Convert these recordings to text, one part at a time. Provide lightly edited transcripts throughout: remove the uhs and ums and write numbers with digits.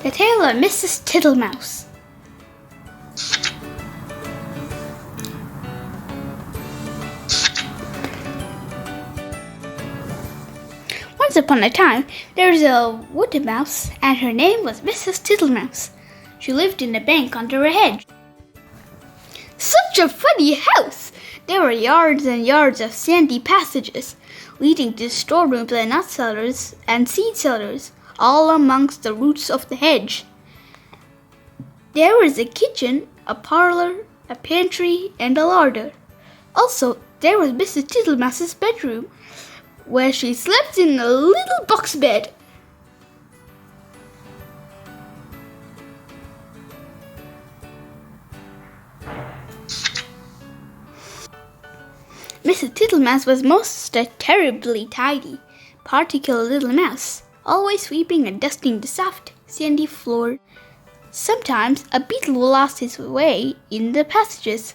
The Tale of Mrs Tittlemouse. Once upon a time, there was a wood mouse, and her name was Mrs Tittlemouse. She lived in a bank under a hedge. Such a funny house! There were yards and yards of sandy passages, leading to storerooms and nut cellars and seed cellars, all amongst the roots of the hedge. There was a kitchen, a parlor, a pantry, and a larder. Also, there was Mrs Tittlemouse's bedroom, where she slept in a little box bed. Mrs Tittlemouse was most terribly tidy, particular little mouse, always sweeping and dusting the soft, sandy floor. Sometimes a beetle lost his way in the passages.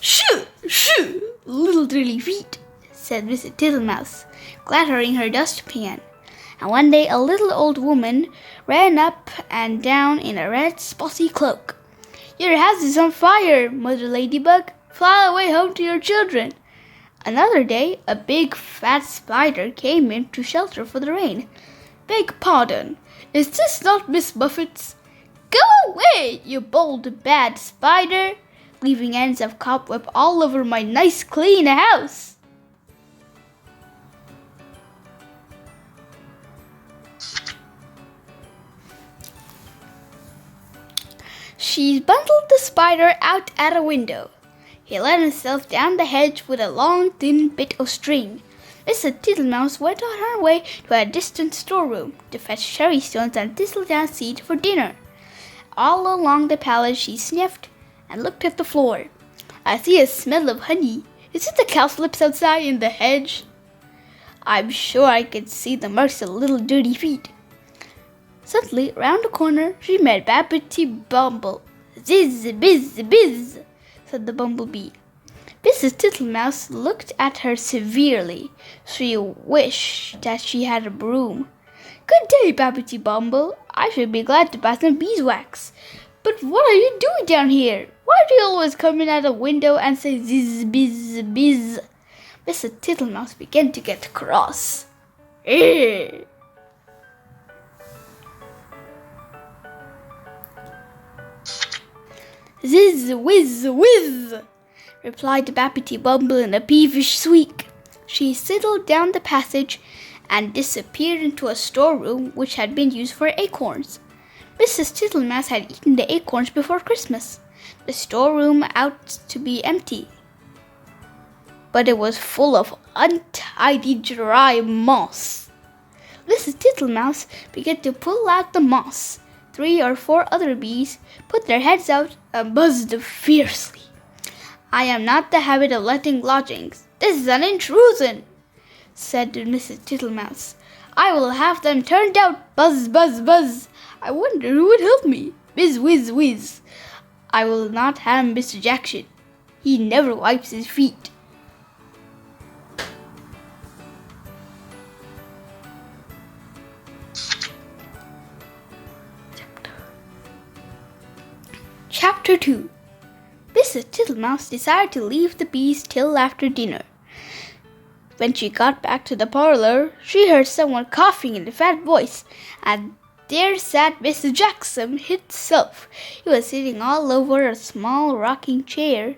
"Shoo! Shoo! Little dirty feet," said Mrs Tittlemouse, clattering her dustpan. And one day a little old woman ran up and down in a red spotty cloak. "Your house is on fire, Mother Ladybug. Fly away home to your children." Another day, a big fat spider came in to shelter for the rain. "Beg pardon, is this not Miss Muffet's?" "Go away, you bold bad spider, leaving ends of cobweb all over my nice clean house." She bundled the spider out at a window. He let himself down the hedge with a long, thin bit of string. Mrs Tittlemouse went on her way to a distant storeroom to fetch cherry stones and thistledown seed for dinner. All along the palace she sniffed and looked at the floor. "I see a smell of honey. Is it the cowslips outside in the hedge? I'm sure I can see the marks of little dirty feet." Suddenly, round the corner, she met Babbity Bumble. "Ziz, biz, biz," said the bumblebee. Mrs Tittlemouse looked at her severely. She wished that she had a broom. "Good day, Babbity Bumble. I should be glad to buy some beeswax. But what are you doing down here? Why do you always come in at a window and say ziz, biz, biz?" Mrs Tittlemouse began to get cross. "Ziz, whiz, whiz," replied Babbity Bumble in a peevish squeak. She sidled down the passage and disappeared into a storeroom which had been used for acorns. Mrs Tittlemouse had eaten the acorns before Christmas, the storeroom out to be empty. But it was full of untidy dry moss. Mrs Tittlemouse began to pull out the moss. 3 or 4 other bees put their heads out and buzzed fiercely. "I am not in the habit of letting lodgings. This is an intrusion," said Mrs Tittlemouse. "I will have them turned out. Buzz, buzz, buzz. I wonder who would help me. Whiz, whiz, whiz. I will not have Mr Jackson. He never wipes his feet." Chapter 2. Mrs Tittlemouse decided to leave the bees till after dinner. When she got back to the parlor, she heard someone coughing in a fat voice, and there sat Mr Jackson himself. He was sitting all over a small rocking chair,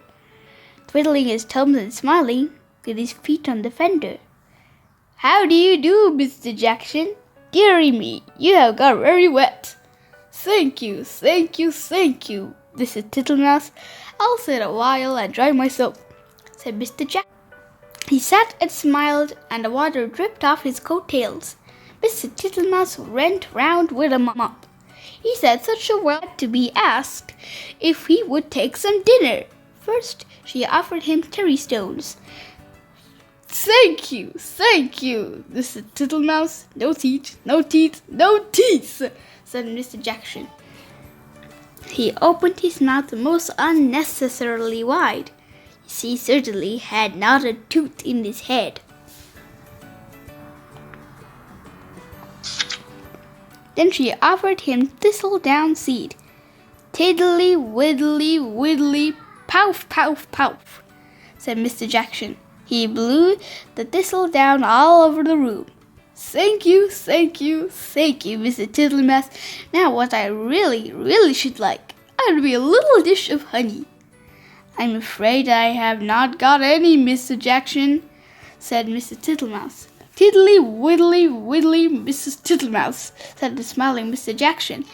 twiddling his thumbs and smiling, with his feet on the fender. "How do you do, Mr Jackson? Dearie me, you have got very wet." "Thank you, thank you, thank you, Mrs Tittlemouse. I'll sit a while and dry myself," said Mr Jackson. He sat and smiled, and the water dripped off his coat-tails. Mr Tittlemouse went round with a mop. He said such a word to be asked if he would take some dinner. First, she offered him cherry stones. Thank you, Mr Tittlemouse. No teeth, no teeth, no teeth," said Mr Jackson. He opened his mouth most unnecessarily wide. He certainly had not a tooth in his head. Then she offered him thistledown seed. Tiddly, widdly, widdly, pouf, pouf, pouf, said Mr. Jackson. He blew the thistledown all over the room. Thank you, thank you, thank you, Mrs. Tittlemouse. Now what I really should like, would be a little dish of honey. I'm afraid I have not got any, Mr. Jackson, said Mrs. Tittlemouse. Tiddly, widdly, widdly, Mrs. Tittlemouse, said the smiling Mr. Jackson.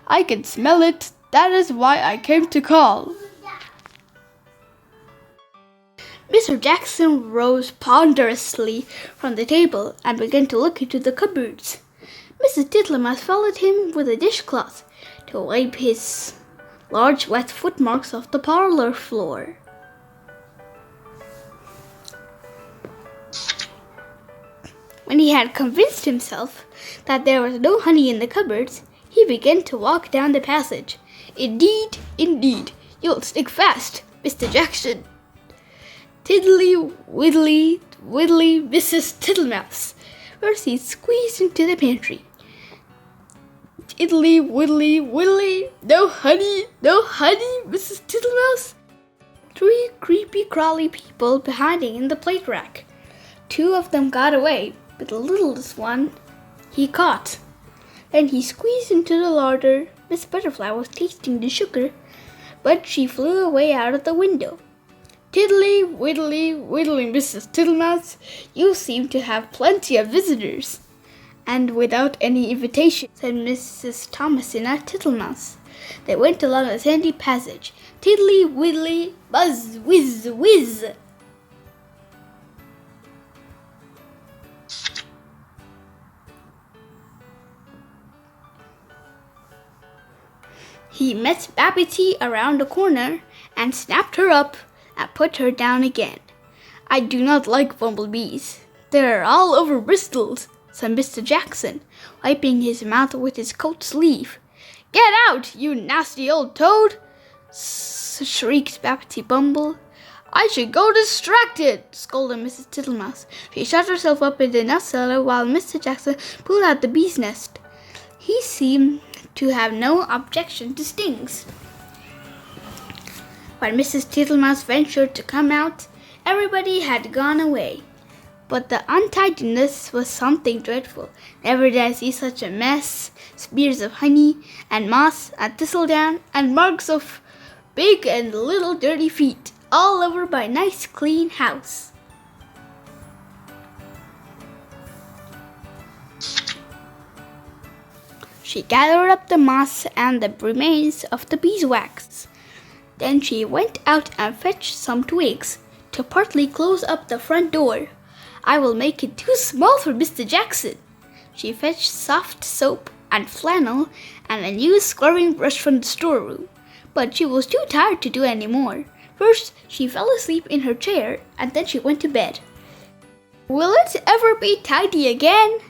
I can smell it. That is why I came to call. Mr. Jackson rose ponderously from the table and began to look into the cupboards. Mrs. Tittlemouse followed him with a dishcloth to wipe his large wet footmarks off the parlor floor. When he had convinced himself that there was no honey in the cupboards, he began to walk down the passage. Indeed, you'll stick fast, Mr. Jackson. Tiddly, widdly, widdly, Mrs. Tittlemouse. First he squeezed into the pantry. Tiddly, widdly, widdly, no honey, Mrs. Tittlemouse. 3 creepy crawly people were hiding in the plate rack. 2 of them got away, but the littlest one he caught. Then he squeezed into the larder. Miss Butterfly was tasting the sugar, but she flew away out of the window. Tiddly, widdly, widdly, Mrs. Tittlemouse, you seem to have plenty of visitors. And without any invitation, said Mrs. Thomasina Tittlemouse. They went along a sandy passage. Tiddly, widdly, buzz, whiz, whiz. He met Babbitty around the corner and snapped her up and put her down again. I do not like bumblebees. They're all over bristles, said Mr. Jackson, wiping his mouth with his coat sleeve. Get out, you nasty old toad! Shrieked Babbitty Bumble. I should go distracted, scolded Mrs. Tittlemouse. She shut herself up in the nut cellar while Mr. Jackson pulled out the bee's nest. He seemed to have no objection to stings. When Mrs. Tittlemouse ventured to come out, everybody had gone away. But the untidiness was something dreadful. Never did I see such a mess. Spears of honey, and moss, and thistledown, and marks of big and little dirty feet, all over my nice clean house. She gathered up the moss and the remains of the beeswax. Then she went out and fetched some twigs to partly close up the front door. I will make it too small for Mr. Jackson. She fetched soft soap and flannel and a new scrubbing brush from the storeroom, but she was too tired to do any more. First, she fell asleep in her chair, and then she went to bed. Will it ever be tidy again?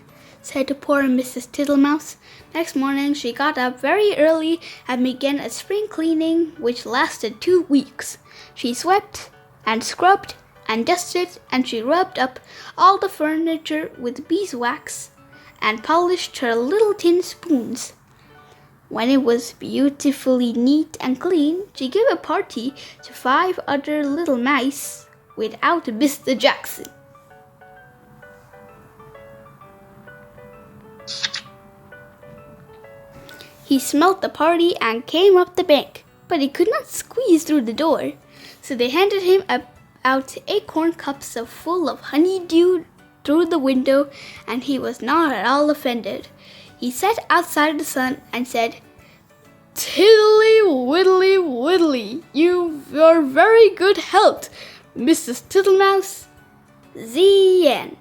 Said poor Mrs. Tittlemouse. Next morning she got up very early and began a spring cleaning which lasted 2 weeks. She swept and scrubbed and dusted, and she rubbed up all the furniture with beeswax and polished her little tin spoons. When it was beautifully neat and clean, she gave a party to 5 other little mice without Mr. Jackson. He smelt the party and came up the bank, but he could not squeeze through the door. So they handed him out acorn cups full of honeydew through the window, and he was not at all offended. He sat outside the sun and said, Tiddly, widdly, widdly, you are very good health, Mrs. Tittlemouse. The end.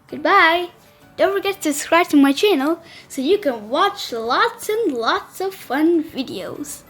Goodbye. Don't forget to subscribe to my channel so you can watch lots and lots of fun videos.